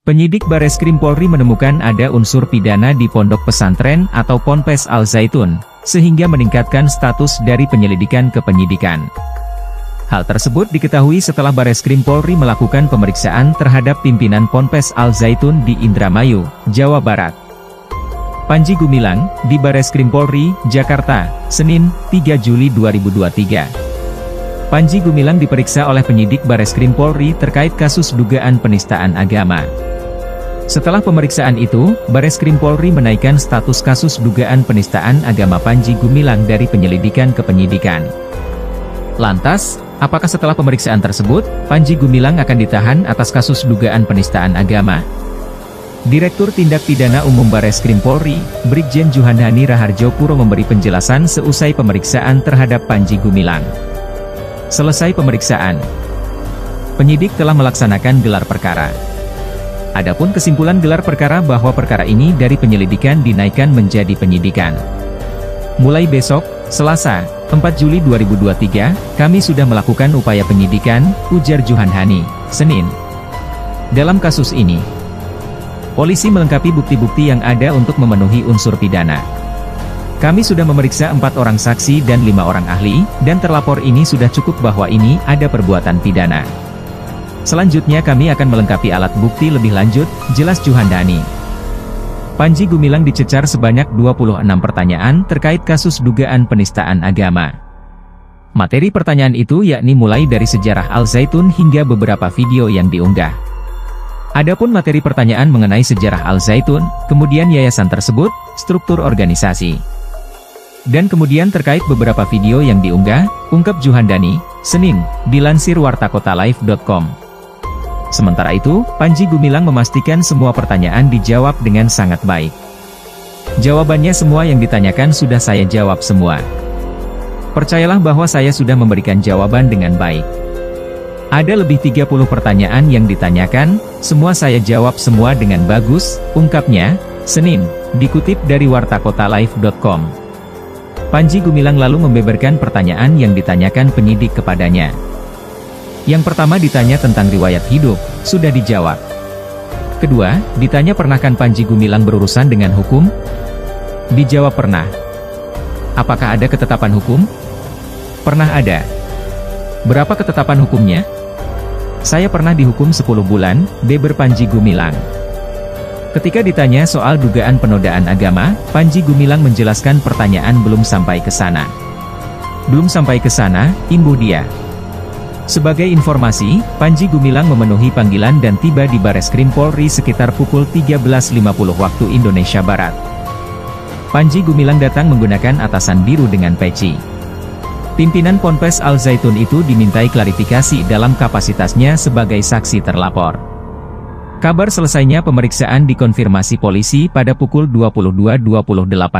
Penyidik Bareskrim Polri menemukan ada unsur pidana di pondok pesantren atau Ponpes Al Zaitun, sehingga meningkatkan status dari penyelidikan ke penyidikan. Hal tersebut diketahui setelah Bareskrim Polri melakukan pemeriksaan terhadap pimpinan Ponpes Al Zaitun di Indramayu, Jawa Barat. Panji Gumilang, di Bareskrim Polri, Jakarta, Senin, 3 Juli 2023. Panji Gumilang diperiksa oleh penyidik Bareskrim Polri terkait kasus dugaan penistaan agama. Setelah pemeriksaan itu, Bareskrim Polri menaikkan status kasus dugaan penistaan agama Panji Gumilang dari penyelidikan ke penyidikan. Lantas, apakah setelah pemeriksaan tersebut, Panji Gumilang akan ditahan atas kasus dugaan penistaan agama? Direktur Tindak Pidana Umum Bareskrim Polri, Brigjen Juhandani Raharjo Puro memberi penjelasan seusai pemeriksaan terhadap Panji Gumilang. Selesai pemeriksaan, penyidik telah melaksanakan gelar perkara. Adapun kesimpulan gelar perkara bahwa perkara ini dari penyelidikan dinaikkan menjadi penyidikan. Mulai besok, Selasa, 4 Juli 2023, kami sudah melakukan upaya penyidikan, ujar Juhandani, Senin. Dalam kasus ini, polisi melengkapi bukti-bukti yang ada untuk memenuhi unsur pidana. Kami sudah memeriksa 4 orang saksi dan 5 orang ahli, dan terlapor ini sudah cukup bahwa ini ada perbuatan pidana. Selanjutnya kami akan melengkapi alat bukti lebih lanjut, jelas Juhandani. Panji Gumilang dicecar sebanyak 26 pertanyaan terkait kasus dugaan penistaan agama. Materi pertanyaan itu yakni mulai dari sejarah Al Zaitun hingga beberapa video yang diunggah. Adapun materi pertanyaan mengenai sejarah Al Zaitun, kemudian yayasan tersebut, struktur organisasi, dan kemudian terkait beberapa video yang diunggah, ungkap Juhandani, Senin, dilansir wartakotalive.com. Sementara itu, Panji Gumilang memastikan semua pertanyaan dijawab dengan sangat baik. Jawabannya semua yang ditanyakan sudah saya jawab semua. Percayalah bahwa saya sudah memberikan jawaban dengan baik. Ada lebih 30 pertanyaan yang ditanyakan, semua saya jawab semua dengan bagus, ungkapnya, Senin, dikutip dari wartakotalive.com. Panji Gumilang lalu membeberkan pertanyaan yang ditanyakan penyidik kepadanya. Yang pertama ditanya tentang riwayat hidup, sudah dijawab. Kedua, ditanya pernahkah Panji Gumilang berurusan dengan hukum? Dijawab pernah. Apakah ada ketetapan hukum? Pernah ada. Berapa ketetapan hukumnya? Saya pernah dihukum 10 bulan, beber Panji Gumilang. Ketika ditanya soal dugaan penodaan agama, Panji Gumilang menjelaskan pertanyaan belum sampai ke sana. Belum sampai ke sana, imbuh dia. Sebagai informasi, Panji Gumilang memenuhi panggilan dan tiba di Bareskrim Polri sekitar pukul 13.50 waktu Indonesia Barat. Panji Gumilang datang menggunakan atasan biru dengan peci. Pimpinan Ponpes Al Zaitun itu dimintai klarifikasi dalam kapasitasnya sebagai saksi terlapor. Kabar selesainya pemeriksaan dikonfirmasi polisi pada pukul 22.28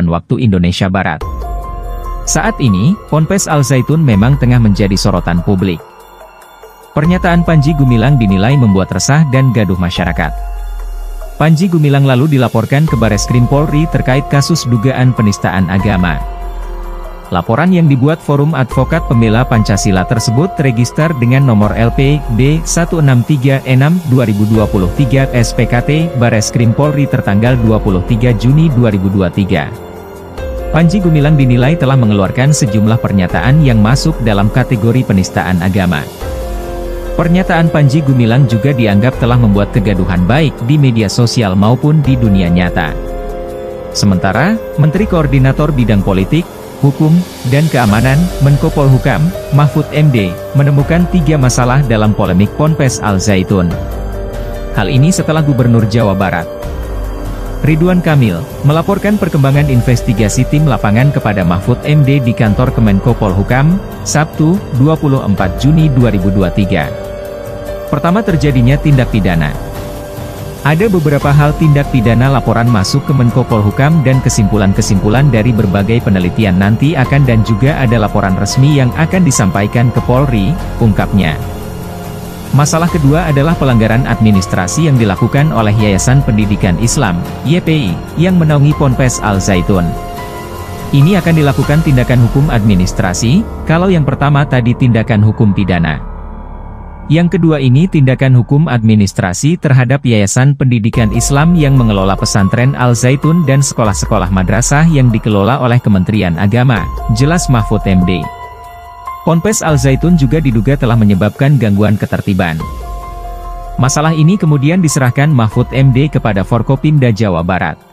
waktu Indonesia Barat. Saat ini, Ponpes Al Zaitun memang tengah menjadi sorotan publik. Pernyataan Panji Gumilang dinilai membuat resah dan gaduh masyarakat. Panji Gumilang lalu dilaporkan ke Bareskrim Polri terkait kasus dugaan penistaan agama. Laporan yang dibuat Forum Advokat Pembela Pancasila tersebut terregister dengan nomor LPD 163E6/2023 SPKT Bareskrim Polri tertanggal 23 Juni 2023. Panji Gumilang dinilai telah mengeluarkan sejumlah pernyataan yang masuk dalam kategori penistaan agama. Pernyataan Panji Gumilang juga dianggap telah membuat kegaduhan baik di media sosial maupun di dunia nyata. Sementara, Menteri Koordinator Bidang Politik, Hukum, dan Keamanan, Menko Polhukam, Mahfud MD, menemukan 3 masalah dalam polemik Ponpes Al Zaitun. Hal ini setelah Gubernur Jawa Barat, Ridwan Kamil, melaporkan perkembangan investigasi tim lapangan kepada Mahfud MD di kantor Kemenko Polhukam, Sabtu, 24 Juni 2023. Pertama, terjadinya tindak pidana. Ada beberapa hal tindak pidana laporan masuk ke Menko Polhukam dan kesimpulan-kesimpulan dari berbagai penelitian nanti akan dan juga ada laporan resmi yang akan disampaikan ke Polri, ungkapnya. Masalah kedua adalah pelanggaran administrasi yang dilakukan oleh Yayasan Pendidikan Islam, YPI, yang menaungi Ponpes Al Zaitun. Ini akan dilakukan tindakan hukum administrasi, kalau yang pertama tadi tindakan hukum pidana. Yang kedua ini tindakan hukum administrasi terhadap Yayasan Pendidikan Islam yang mengelola pesantren Al-Zaitun dan sekolah-sekolah madrasah yang dikelola oleh Kementerian Agama, jelas Mahfud MD. Ponpes Al-Zaitun juga diduga telah menyebabkan gangguan ketertiban. Masalah ini kemudian diserahkan Mahfud MD kepada Forkopimda Jawa Barat.